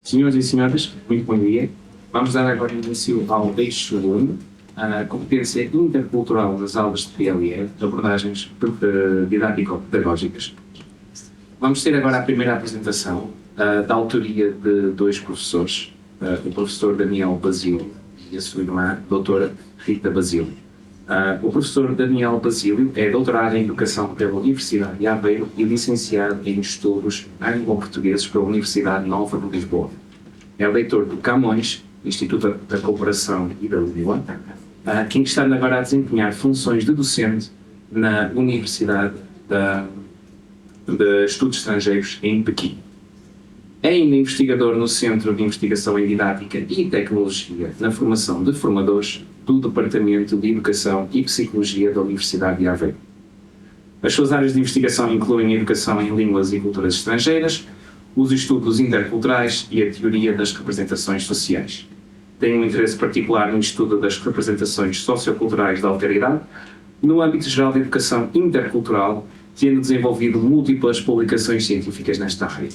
Senhores e senhoras, muito bom dia. Vamos dar agora início ao eixo 1, a competência intercultural das aulas de PLE, abordagens didático-pedagógicas. Vamos ter agora a primeira apresentação, da autoria de dois professores, o professor Daniel Basílio e a sua irmã, doutora Rita Basílio. O professor Daniel Basílio é doutorado em Educação pela Universidade de Aveiro e licenciado em Estudos Anglo-Portugueses pela Universidade Nova de Lisboa. É leitor do Camões, Instituto da Cooperação e da Língua, quem está agora a desempenhar funções de docente na Universidade de Estudos Estrangeiros em Pequim. É ainda investigador no Centro de Investigação em Didática e Tecnologia na formação de formadores do Departamento de Educação e Psicologia da Universidade de Aveiro. As suas áreas de investigação incluem a educação em línguas e culturas estrangeiras, os estudos interculturais e a teoria das representações sociais. Tem um interesse particular no estudo das representações socioculturais da alteridade, no âmbito geral da educação intercultural, tendo desenvolvido múltiplas publicações científicas nesta área.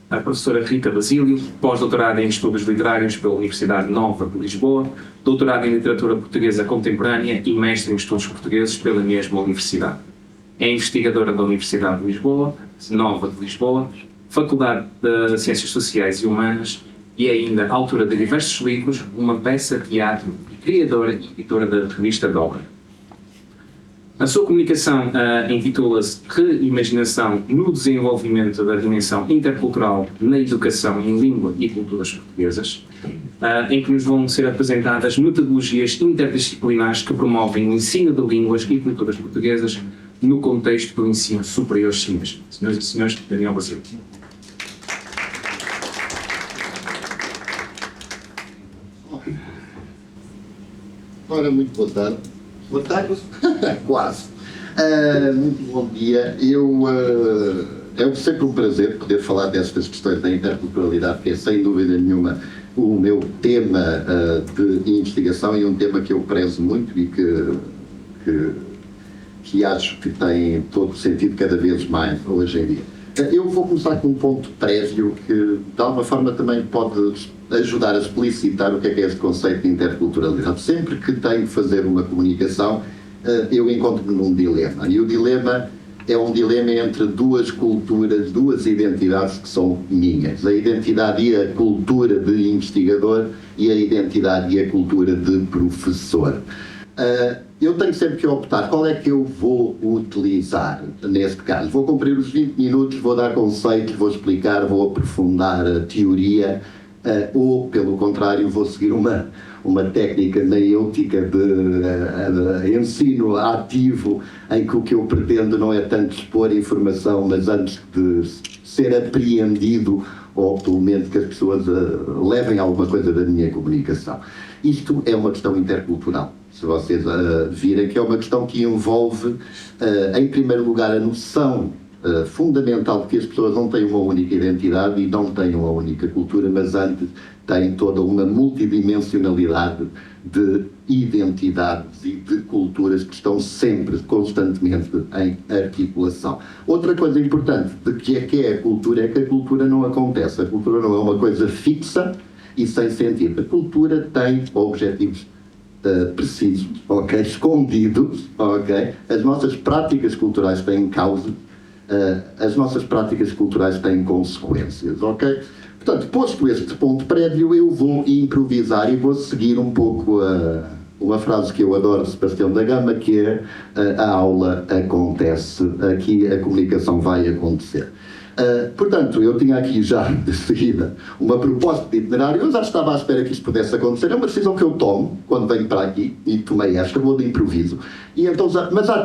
A professora Rita Basílio, pós-doutorada em Estudos Literários pela Universidade Nova de Lisboa, doutorada em Literatura Portuguesa Contemporânea e mestre em Estudos Portugueses pela mesma universidade. É investigadora da Universidade de Lisboa, Nova de Lisboa, Faculdade de Ciências Sociais e Humanas e ainda autora de diversos livros, uma peça de teatro e criadora e editora da revista Dobra. A sua comunicação intitula-se Reimaginação no desenvolvimento da dimensão intercultural na educação em língua e culturas portuguesas, em que nos vão ser apresentadas metodologias interdisciplinares que promovem o ensino de línguas e culturas portuguesas no contexto do ensino superior chinês. Senhoras e senhores, Daniel Basílio. Ora, muito boa tarde. Boa tarde? Quase. Muito bom dia. É sempre um prazer poder falar destas questões da interculturalidade, que é sem dúvida nenhuma o meu tema de investigação e um tema que eu prezo muito e que acho que tem todo o sentido cada vez mais hoje em dia. Eu vou começar com um ponto prévio que, de alguma forma, também pode ajudar a explicitar o que é este conceito de interculturalidade. Sempre que tenho de fazer uma comunicação, eu encontro-me num dilema. E o dilema é um dilema entre duas culturas, duas identidades que são minhas. A identidade e a cultura de investigador e a identidade e a cultura de professor. Eu tenho sempre que optar qual é que eu vou utilizar neste caso. Vou cumprir os 20 minutos, vou dar conceitos, vou explicar, vou aprofundar a teoria, ou, pelo contrário, vou seguir uma técnica naêutica de ensino ativo, em que o que eu pretendo não é tanto expor informação, mas antes de ser apreendido, ou pelo menos que as pessoas levem alguma coisa da minha comunicação. Isto é uma questão intercultural. Se vocês virem que é uma questão que envolve, em primeiro lugar, a noção fundamental de que as pessoas não têm uma única identidade e não têm uma única cultura, mas antes têm toda uma multidimensionalidade de identidades e de culturas que estão sempre, constantemente em articulação. Outra coisa importante de que é a cultura é que a cultura não acontece. A cultura não é uma coisa fixa e sem sentido. A cultura tem objetivos precisos, ok? Escondidos, ok? As nossas práticas culturais têm causa, as nossas práticas culturais têm consequências, ok? Portanto, posto este ponto prévio, eu vou improvisar e vou seguir um pouco uma frase que eu adoro de Sebastião da Gama, que é a aula acontece, aqui a comunicação vai acontecer. Portanto, eu tinha aqui já de seguida uma proposta de itinerário, eu já estava à espera que isto pudesse acontecer, é uma decisão que eu tomo quando venho para aqui, e tomei esta, vou de improviso, e então mas já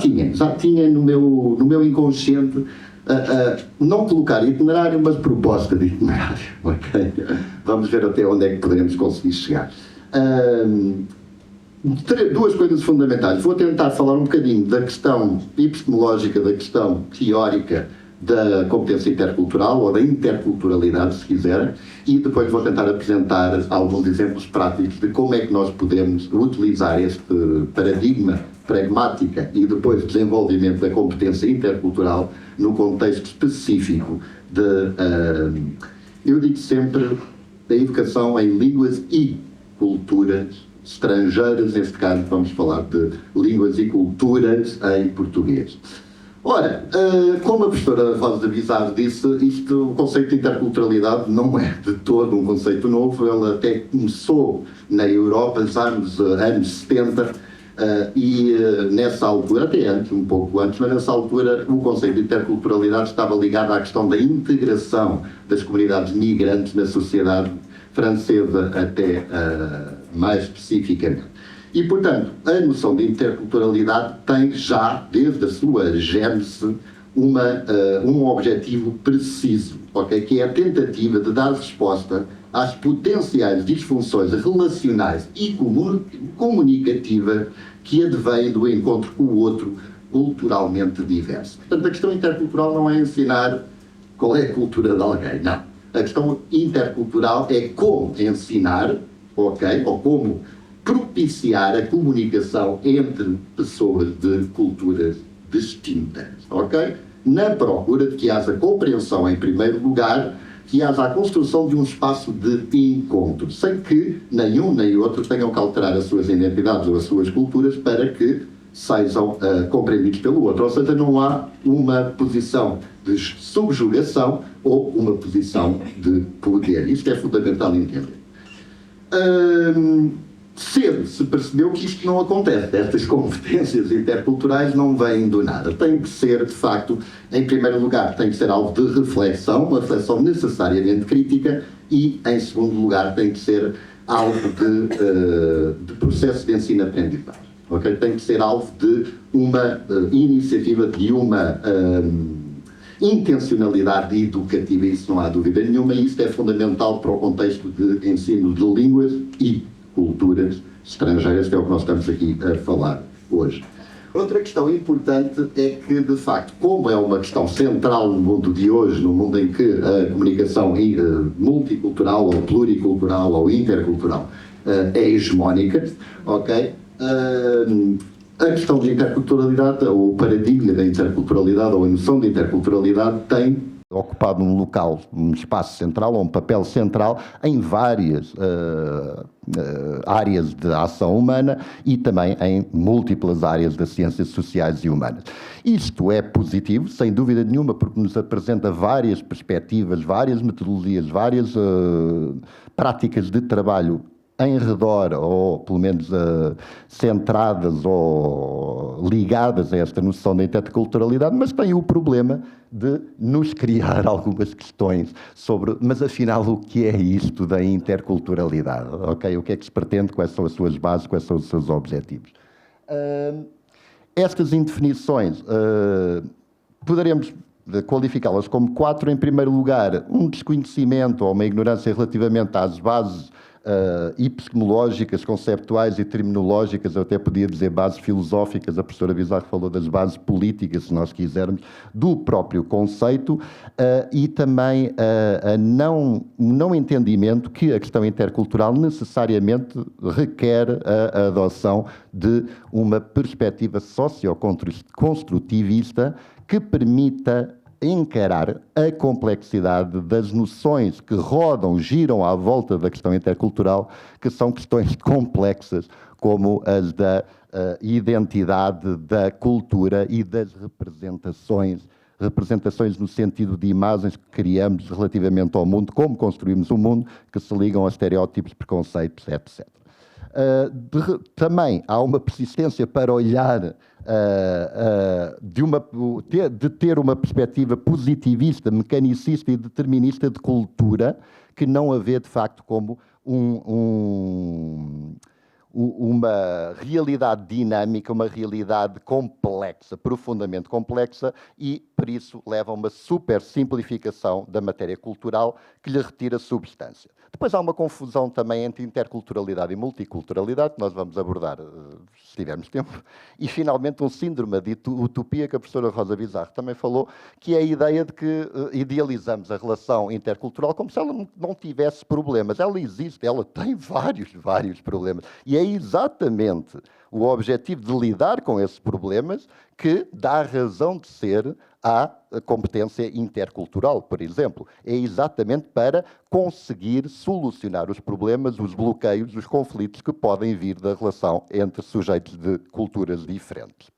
tinha no meu inconsciente não colocar itinerário, mas proposta de itinerário, ok? Vamos ver até onde é que poderemos conseguir chegar. Duas coisas fundamentais. Vou tentar falar um bocadinho da questão epistemológica, da questão teórica da competência intercultural, ou da interculturalidade, se quiserem, e depois vou tentar apresentar alguns exemplos práticos de como é que nós podemos utilizar este paradigma pragmática e depois desenvolvimento da competência intercultural no contexto específico Eu digo sempre a educação em línguas e culturas estrangeiras, neste caso vamos falar de línguas e culturas em português. Ora, como a professora Rosa Bizarro disse, o conceito de interculturalidade não é de todo um conceito novo, ele até começou na Europa nos anos 70, e nessa altura, até antes, um pouco antes, mas nessa altura o conceito de interculturalidade estava ligado à questão da integração das comunidades migrantes na sociedade francesa, até mais especificamente. E, portanto, a noção de interculturalidade tem já, desde a sua gênese, um objetivo preciso, okay? Que é a tentativa de dar resposta às potenciais disfunções relacionais e comunicativas que advêm do encontro com o outro culturalmente diverso. Portanto, a questão intercultural não é ensinar qual é a cultura de alguém, não. A questão intercultural é como ensinar, ok, ou como propiciar a comunicação entre pessoas de culturas distintas, ok? Na procura de que haja compreensão em primeiro lugar, que haja a construção de um espaço de encontro, sem que nenhum nem outro tenham que alterar as suas identidades ou as suas culturas para que sejam compreendidos pelo outro. Ou seja, não há uma posição de subjugação ou uma posição de poder. Isto é fundamental entender. Cedo se percebeu que isto não acontece. Estas competências interculturais não vêm do nada. Tem que ser, de facto, em primeiro lugar, tem que ser alvo de reflexão, uma reflexão necessariamente crítica, e, em segundo lugar, tem que ser alvo de processo de ensino-aprendizagem. Okay? Tem que ser alvo de uma iniciativa, de uma intencionalidade educativa, isso não há dúvida nenhuma, e isso é fundamental para o contexto de ensino de línguas e culturas estrangeiras, que é o que nós estamos aqui a falar hoje. Outra questão importante é que, de facto, como é uma questão central no mundo de hoje, no mundo em que a comunicação multicultural, ou pluricultural, ou intercultural é hegemónica, ok? A questão de interculturalidade, ou o paradigma da interculturalidade, ou a noção de interculturalidade, tem ocupado um local, um espaço central, ou um papel central em várias áreas de ação humana e também em múltiplas áreas das ciências sociais e humanas. Isto é positivo, sem dúvida nenhuma, porque nos apresenta várias perspectivas, várias metodologias, várias práticas de trabalho em redor, ou pelo menos centradas ou ligadas a esta noção da interculturalidade, mas tem o problema de nos criar algumas questões sobre, mas afinal o que é isto da interculturalidade? Okay? O que é que se pretende, quais são as suas bases, quais são os seus objetivos? Estas indefinições poderemos qualificá-las como 4. Em primeiro lugar, um desconhecimento ou uma ignorância relativamente às bases epistemológicas, conceptuais e terminológicas, eu até podia dizer bases filosóficas, a professora Bizarro falou das bases políticas, se nós quisermos, do próprio conceito, e também não entendimento que a questão intercultural necessariamente requer a adoção de uma perspectiva socio-construtivista que permita encarar a complexidade das noções que giram à volta da questão intercultural, que são questões complexas, como as da identidade, da cultura e das representações no sentido de imagens que criamos relativamente ao mundo, como construímos o mundo, que se ligam a estereótipos, preconceitos, etc. Também há uma persistência para olhar de ter uma perspectiva positivista, mecanicista e determinista de cultura, que não a vê de facto como uma realidade dinâmica, uma realidade complexa, profundamente complexa, e por isso leva a uma super simplificação da matéria cultural que lhe retira substância. Depois há uma confusão também entre interculturalidade e multiculturalidade, que nós vamos abordar se tivermos tempo, e finalmente um síndrome de utopia que a professora Rosa Bizarro também falou, que é a ideia de que idealizamos a relação intercultural como se ela não tivesse problemas. Ela existe, ela tem vários problemas, e é exatamente o objetivo de lidar com esses problemas que dá razão de ser à competência intercultural, por exemplo. É exatamente para conseguir solucionar os problemas, os bloqueios, os conflitos que podem vir da relação entre sujeitos de culturas diferentes.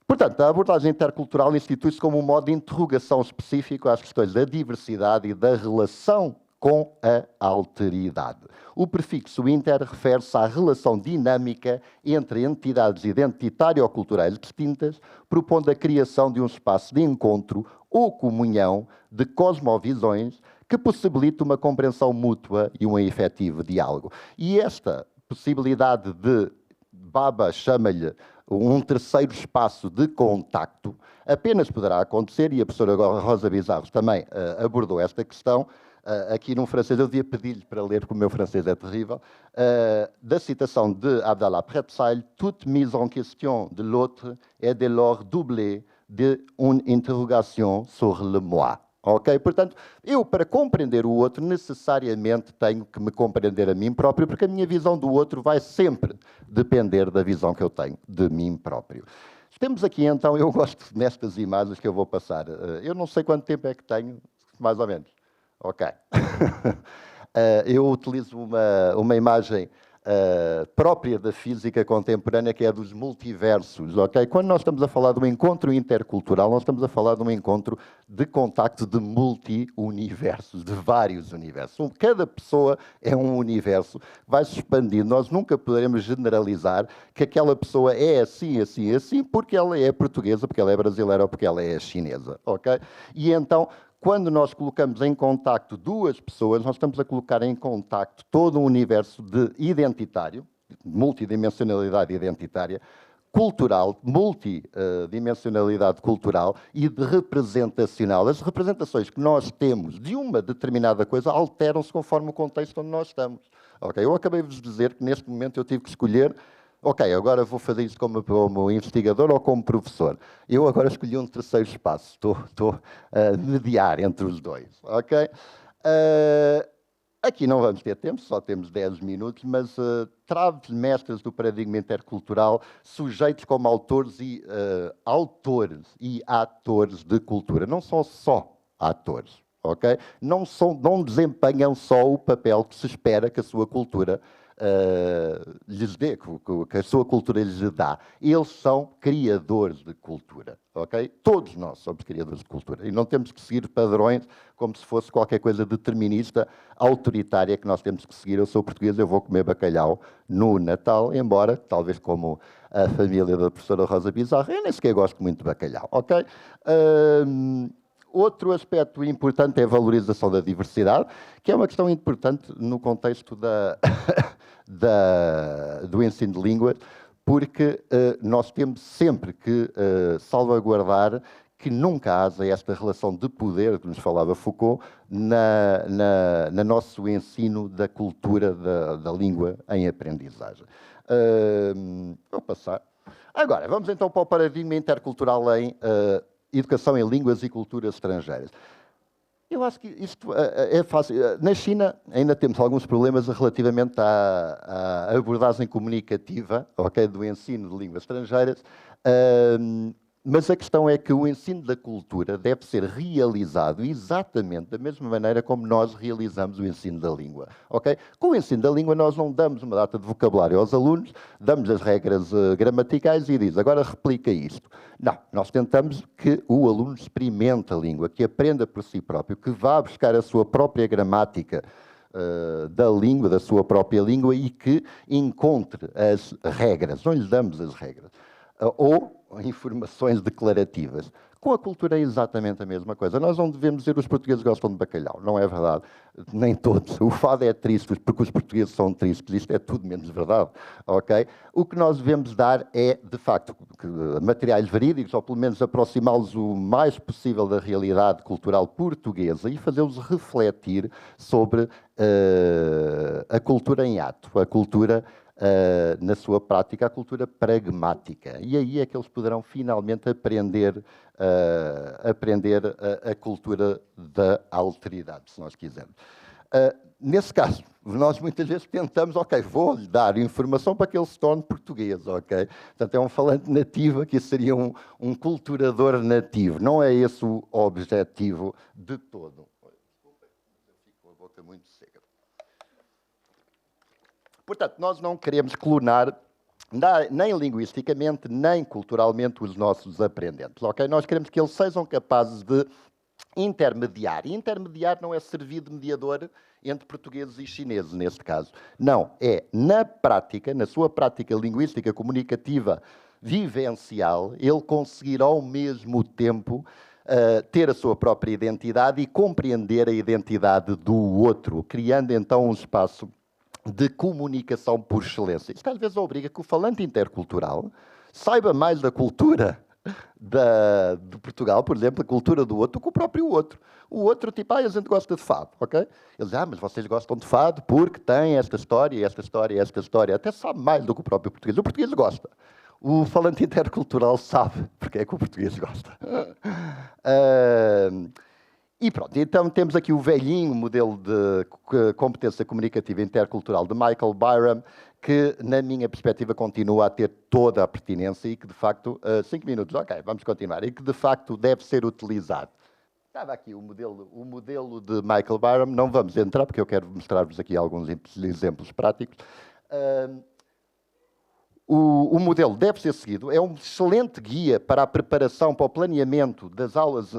Portanto, a abordagem intercultural institui-se como um modo de interrogação específico às questões da diversidade e da relação com a alteridade. O prefixo inter refere-se à relação dinâmica entre entidades identitário-culturais distintas, propondo a criação de um espaço de encontro ou comunhão de cosmovisões que possibilite uma compreensão mútua e um efetivo diálogo. E esta possibilidade de, Baba chama-lhe, um terceiro espaço de contacto, apenas poderá acontecer, e a professora Rosa Bizarros também abordou esta questão, aqui num francês, eu devia pedir-lhe para ler, porque o meu francês é terrível, da citação de Abdallah Prepsail: toute mise en question de l'autre est dès lors doublée de une interrogation sur le moi. Ok? Portanto, eu, para compreender o outro, necessariamente tenho que me compreender a mim próprio, porque a minha visão do outro vai sempre depender da visão que eu tenho de mim próprio. Temos aqui, então, eu gosto nestas imagens que eu vou passar. Eu não sei quanto tempo é que tenho, mais ou menos. Ok. Eu utilizo uma imagem própria da física contemporânea, que é dos multiversos, ok? Quando nós estamos a falar de um encontro intercultural, nós estamos a falar de um encontro de contacto de multi-universos, de vários universos. Cada pessoa é um universo, vai se expandindo. Nós nunca poderemos generalizar que aquela pessoa é assim, assim, assim, porque ela é portuguesa, porque ela é brasileira ou porque ela é chinesa, ok? E então, quando nós colocamos em contacto duas pessoas, nós estamos a colocar em contacto todo um universo de identitário, multidimensionalidade identitária, cultural, multidimensionalidade cultural e de representacional. As representações que nós temos de uma determinada coisa alteram-se conforme o contexto onde nós estamos. Okay? Eu acabei de vos dizer que neste momento eu tive que escolher: ok, agora vou fazer isto como investigador ou como professor. Eu agora escolhi um terceiro espaço. Estou a mediar entre os dois. Ok? Aqui não vamos ter tempo, só temos 10 minutos, mas traves mestras do paradigma intercultural, sujeitos como autores e atores de cultura. Não são só atores. Okay? Não desempenham só o papel que se espera que a sua cultura lhes dê, que a sua cultura lhes dá. Eles são criadores de cultura, ok? Todos nós somos criadores de cultura e não temos que seguir padrões como se fosse qualquer coisa determinista, autoritária que nós temos que seguir. Eu sou português, eu vou comer bacalhau no Natal, embora, talvez como a família da professora Rosa Bizarro, eu nem sequer gosto muito de bacalhau, ok? Outro aspecto importante é a valorização da diversidade, que é uma questão importante no contexto do ensino de línguas, porque nós temos sempre que salvaguardar que nunca haja esta relação de poder, que nos falava Foucault, no nosso ensino da cultura da língua em aprendizagem. Vou passar. Agora, vamos então para o paradigma intercultural em educação em línguas e culturas estrangeiras. Eu acho que isto é fácil. Na China ainda temos alguns problemas relativamente à abordagem comunicativa, okay, do ensino de línguas estrangeiras, mas a questão é que o ensino da cultura deve ser realizado exatamente da mesma maneira como nós realizamos o ensino da língua. Okay? Com o ensino da língua nós não damos uma data de vocabulário aos alunos, damos as regras gramaticais e diz: agora replica isto. Não, nós tentamos que o aluno experimente a língua, que aprenda por si próprio, que vá buscar a sua própria gramática da língua, da sua própria língua, e que encontre as regras. Não lhe damos as regras. Ou informações declarativas. Com a cultura é exatamente a mesma coisa. Nós não devemos dizer os portugueses gostam de bacalhau. Não é verdade. Nem todos. O fado é triste porque os portugueses são tristes. Isto é tudo menos verdade. Okay? O que nós devemos dar é, de facto, materiais verídicos, ou pelo menos aproximá-los o mais possível da realidade cultural portuguesa e fazê-los refletir sobre a cultura em ato, a cultura na sua prática, a cultura pragmática. E aí é que eles poderão finalmente aprender a cultura da alteridade, se nós quisermos. Nesse caso, nós muitas vezes tentamos, ok, vou-lhe dar informação para que ele se torne português, ok? Portanto, é um falante nativo, que seria um culturador nativo. Não é esse o objetivo de todo. Desculpem, eu fico com a boca muito seca. Portanto, nós não queremos clonar nem linguisticamente, nem culturalmente os nossos aprendentes, ok? Nós queremos que eles sejam capazes de intermediar. E intermediar não é servir de mediador entre portugueses e chineses, neste caso. Não, é na prática, na sua prática linguística, comunicativa, vivencial, ele conseguir ao mesmo tempo ter a sua própria identidade e compreender a identidade do outro, criando então um espaço de comunicação por excelência. Isto às vezes obriga que o falante intercultural saiba mais da cultura de Portugal, por exemplo, a cultura do outro, do que o próprio outro. O outro, tipo, a gente gosta de fado, ok? Eles dizem, mas vocês gostam de fado porque tem esta história, esta história, esta história. Até sabe mais do que o próprio português. O português gosta. O falante intercultural sabe porque é que o português gosta. E pronto, então temos aqui o velhinho modelo de competência comunicativa intercultural de Michael Byram, que, na minha perspectiva, continua a ter toda a pertinência e que, de facto, 5 minutos, ok, vamos continuar, e que, de facto, deve ser utilizado. Estava aqui o modelo de Michael Byram, não vamos entrar, porque eu quero mostrar-vos aqui alguns exemplos práticos. O modelo deve ser seguido, é um excelente guia para a preparação, para o planeamento das aulas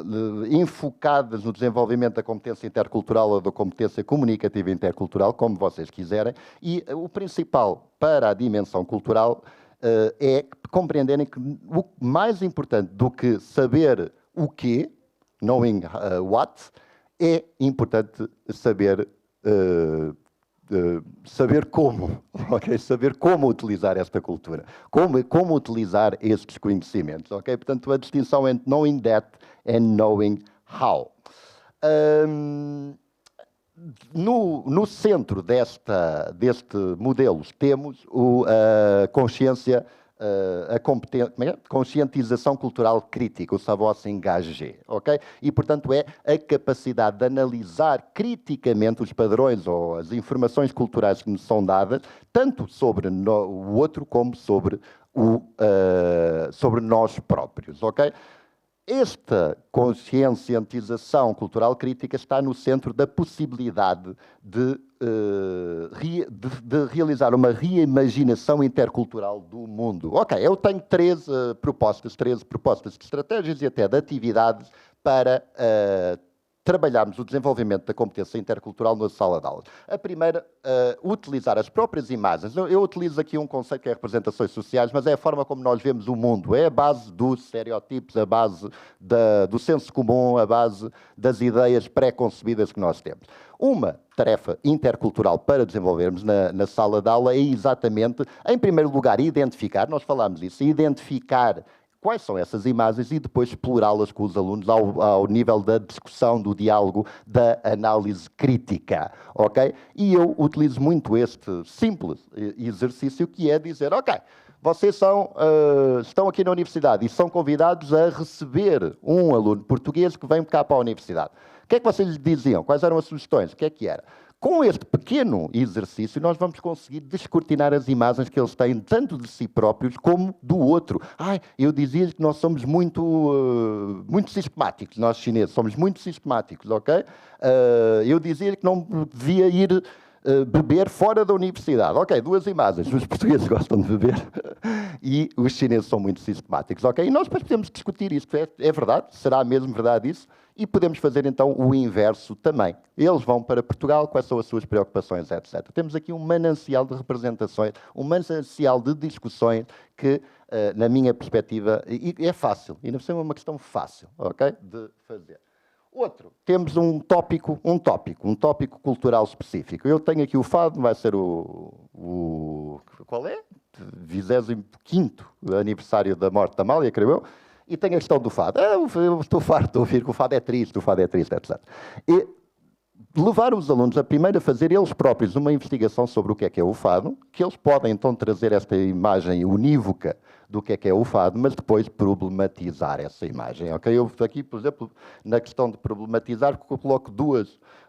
enfocadas no desenvolvimento da competência intercultural ou da competência comunicativa intercultural, como vocês quiserem, e o principal para a dimensão cultural é compreenderem que o mais importante do que saber o quê, knowing what, é importante saber saber como, ok? Saber como utilizar esta cultura, como utilizar estes conhecimentos, ok? Portanto, a distinção entre knowing that and knowing how. No centro deste modelo temos a consciência, conscientização cultural crítica, o savoir-s'engager, ok? E, portanto, é a capacidade de analisar criticamente os padrões ou as informações culturais que nos são dadas, tanto sobre o outro como sobre nós próprios, ok? Esta conscientização cultural crítica está no centro da possibilidade de realizar uma reimaginação intercultural do mundo. Ok, eu tenho 13 propostas de estratégias e até de atividades para trabalharmos o desenvolvimento da competência intercultural na sala de aulas. A primeira, utilizar as próprias imagens. Eu utilizo aqui um conceito que é representações sociais, mas é a forma como nós vemos o mundo. É a base dos estereótipos, a base do senso comum, a base das ideias pré-concebidas que nós temos. Uma tarefa intercultural para desenvolvermos na sala de aula é exatamente, em primeiro lugar, identificar, nós falámos isso, identificar quais são essas imagens e depois explorá-las com os alunos ao nível da discussão, do diálogo, da análise crítica, ok? E eu utilizo muito este simples exercício que é dizer, ok, vocês estão aqui na universidade e são convidados a receber um aluno português que vem cá para a universidade. O que é que vocês lhe diziam? Quais eram as sugestões? O que é que era? Com este pequeno exercício, nós vamos conseguir descortinar as imagens que eles têm, tanto de si próprios como do outro. Eu dizia que nós somos muito sistemáticos, nós chineses, somos muito sistemáticos, ok? Eu dizia que não devia ir beber fora da universidade. Ok, 2 imagens. Os portugueses gostam de beber e os chineses são muito sistemáticos, ok? E nós depois podemos discutir isto. É verdade? Será mesmo verdade isso? E podemos fazer, então, o inverso também. Eles vão para Portugal, quais são as suas preocupações, etc. Temos aqui um manancial de representações, um manancial de discussões que, na minha perspectiva, é fácil. E não é uma questão fácil, ok? De fazer. Outro, temos um tópico cultural específico. Eu tenho aqui o fado, vai ser qual é? 25º aniversário da morte da Amália, creio eu. E tem a questão do fado. Eu estou farto de ouvir que o fado é triste, etc. E levar os alunos a primeiro a fazer eles próprios uma investigação sobre o que é o fado, que eles podem então trazer esta imagem unívoca do que é o fado, mas depois problematizar essa imagem, ok? Eu aqui, por exemplo, na questão de problematizar, coloco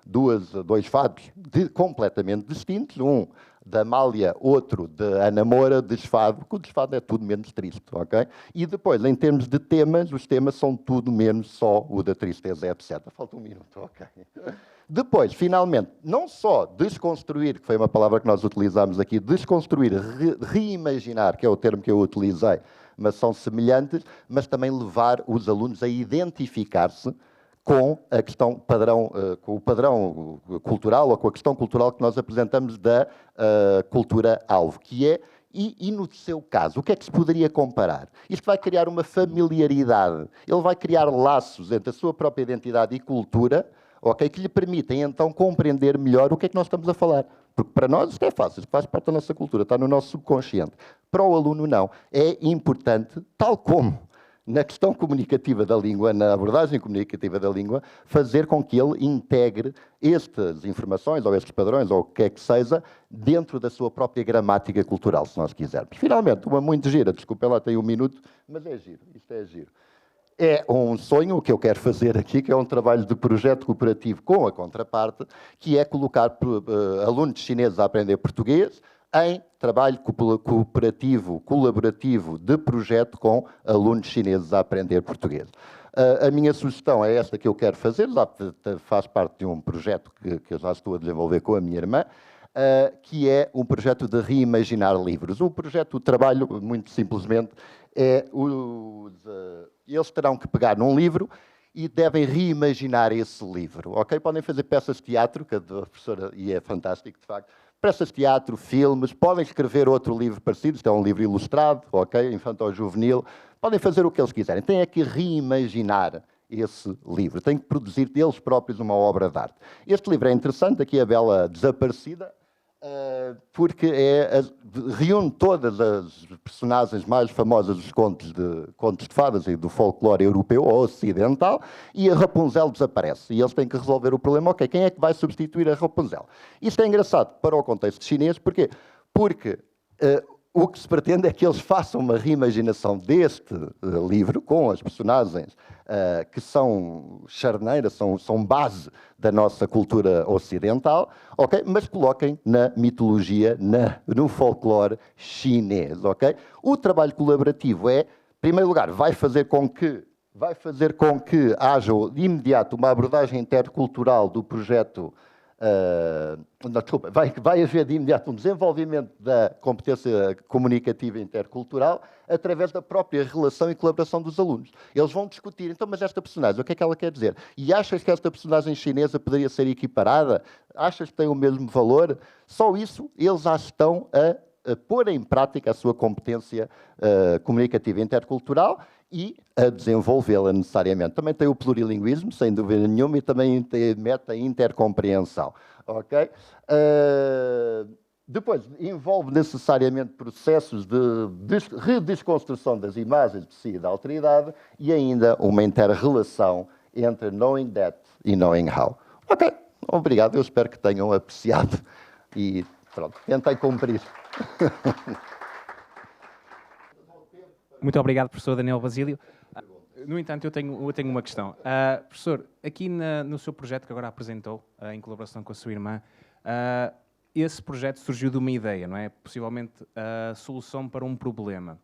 dois fados completamente distintos, um da Amália, outro de Ana Moura, desfado, porque o desfado é tudo menos triste, ok? E depois, em termos de temas, os temas são tudo menos só o da tristeza, etc. Falta um minuto, ok? Depois, finalmente, não só desconstruir, que foi uma palavra que nós utilizámos aqui, desconstruir, reimaginar, que é o termo que eu utilizei, mas são semelhantes, mas também levar os alunos a identificar-se com a questão padrão, com o padrão cultural ou com a questão cultural que nós apresentamos da cultura-alvo, que é, e no seu caso, o que é que se poderia comparar? Isto vai criar uma familiaridade, ele vai criar laços entre a sua própria identidade e cultura, ok, que lhe permitem então compreender melhor o que é que nós estamos a falar. Porque para nós isto é fácil, isto faz parte da nossa cultura, está no nosso subconsciente. Para o aluno não. É importante, tal como na questão comunicativa da língua, na abordagem comunicativa da língua, fazer com que ele integre estas informações, ou estes padrões, ou o que é que seja, dentro da sua própria gramática cultural, se nós quisermos. Finalmente, uma muito gira, desculpem lá, tem um minuto, mas é giro, isto é giro. É um sonho que eu quero fazer aqui, que é um trabalho de projeto cooperativo com a contraparte, que é colocar alunos chineses a aprender português em trabalho cooperativo, colaborativo de projeto com alunos chineses a aprender português. A minha sugestão é esta que eu quero fazer, faz parte de um projeto que eu já estou a desenvolver com a minha irmã, que é um projeto de reimaginar livros. O projeto, o trabalho, muito simplesmente, é eles terão que pegar num livro e devem reimaginar esse livro, ok? Podem fazer peças de teatro, que a professora, e é fantástico, de facto, peças de teatro, filmes, podem escrever outro livro parecido, isto é um livro ilustrado, ok? Infanto-juvenil, podem fazer o que eles quiserem, têm que reimaginar esse livro, têm que produzir deles próprios uma obra de arte. Este livro é interessante, aqui a Bela Desaparecida, porque reúne todas as personagens mais famosas dos contos de fadas e do folclore europeu ou ocidental, e a Rapunzel desaparece. E eles têm que resolver o problema, ok, quem é que vai substituir a Rapunzel? Isto é engraçado para o contexto chinês, porquê? Porque o que se pretende é que eles façam uma reimaginação deste livro, com as personagens que são charneiras, são base da nossa cultura ocidental, ok? Mas coloquem na mitologia, no folclore chinês, ok? O trabalho colaborativo em primeiro lugar, vai fazer com que haja de imediato uma abordagem intercultural do projeto. Vai haver de imediato um desenvolvimento da competência comunicativa intercultural através da própria relação e colaboração dos alunos. Eles vão discutir, então, mas esta personagem, o que é que ela quer dizer? E achas que esta personagem chinesa poderia ser equiparada? Achas que tem o mesmo valor? Só isso, eles já estão a pôr em prática a sua competência comunicativa intercultural e a desenvolvê-la necessariamente. Também tem o plurilinguismo, sem dúvida nenhuma, e também mete a intercompreensão. Ok? Depois, envolve necessariamente processos de redesconstrução das imagens de si e da autoridade e ainda uma inter-relação entre knowing that e knowing how. Ok, obrigado, eu espero que tenham apreciado e pronto, tentei cumprir. Muito obrigado, professor Daniel Basílio. No entanto, eu tenho uma questão. Professor, aqui no seu projeto que agora apresentou, em colaboração com a sua irmã, esse projeto surgiu de uma ideia, não é? Possivelmente a solução para um problema.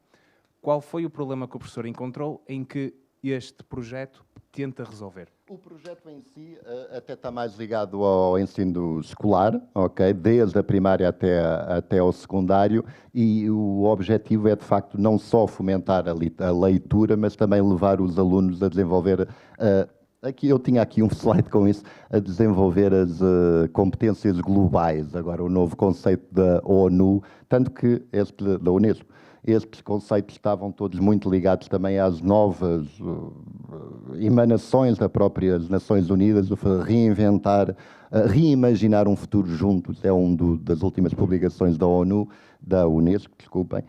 Qual foi o problema que o professor encontrou em que este projeto tenta resolver? O projeto em si até está mais ligado ao ensino escolar, ok? Desde a primária até ao secundário, e o objetivo é, de facto, não só fomentar a leitura, mas também levar os alunos a desenvolver... eu tinha aqui um slide com isso, a desenvolver as competências globais, agora o novo conceito da ONU, tanto que da Unesco. Estes conceitos estavam todos muito ligados também às novas emanações das próprias Nações Unidas, reinventar, reimaginar um futuro juntos, é das últimas publicações da ONU, da Unesco, desculpem.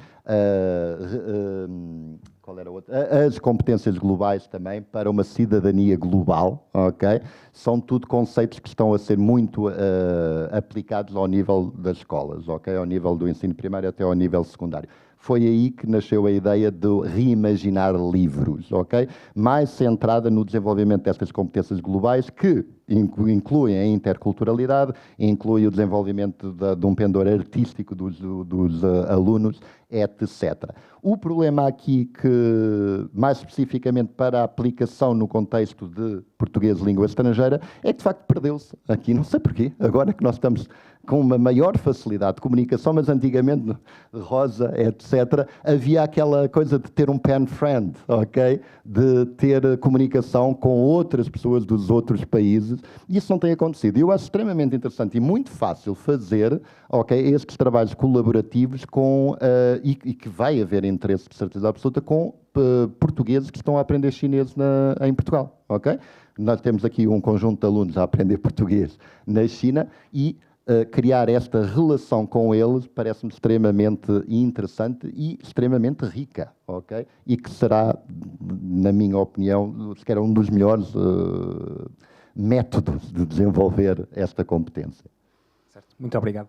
qual era a outra? As competências globais também para uma cidadania global, ok? São tudo conceitos que estão a ser muito aplicados ao nível das escolas, ok? Ao nível do ensino primário até ao nível secundário. Foi aí que nasceu a ideia de reimaginar livros, ok? Mais centrada no desenvolvimento destas competências globais que incluem a interculturalidade, inclui o desenvolvimento de um pendor artístico dos alunos, etc. O problema aqui que, mais especificamente para a aplicação no contexto de português língua estrangeira, é que de facto perdeu-se aqui, não sei porquê, agora que nós estamos com uma maior facilidade de comunicação, mas antigamente, Rosa, etc., havia aquela coisa de ter um pen friend, ok? De ter comunicação com outras pessoas dos outros países, e isso não tem acontecido. Eu acho extremamente interessante e muito fácil fazer, ok, estes trabalhos colaborativos e que vai haver interesse, de certeza absoluta, com portugueses que estão a aprender chinês em Portugal, ok? Nós temos aqui um conjunto de alunos a aprender português na China e criar esta relação com eles parece-me extremamente interessante e extremamente rica, ok? E que será, na minha opinião, sequer um dos melhores métodos de desenvolver esta competência. Certo. Muito obrigado.